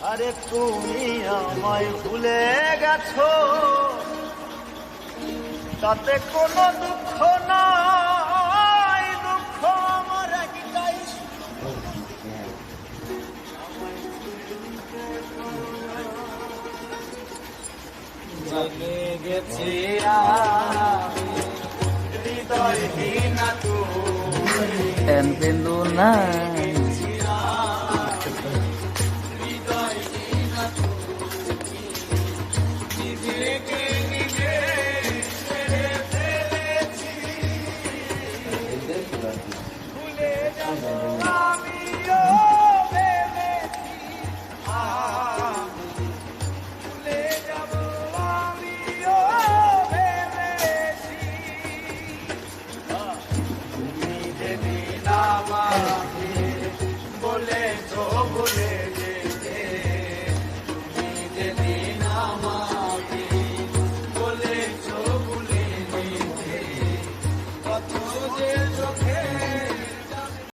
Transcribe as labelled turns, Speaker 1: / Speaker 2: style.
Speaker 1: আরে তুমি আমায় ভুলে গেছো, তাতে কোনো দুঃখ নাই, দুঃখ আমার একটাই। জেনে গেছি আমি হৃদয়হীন তুমি
Speaker 2: না
Speaker 1: চোখে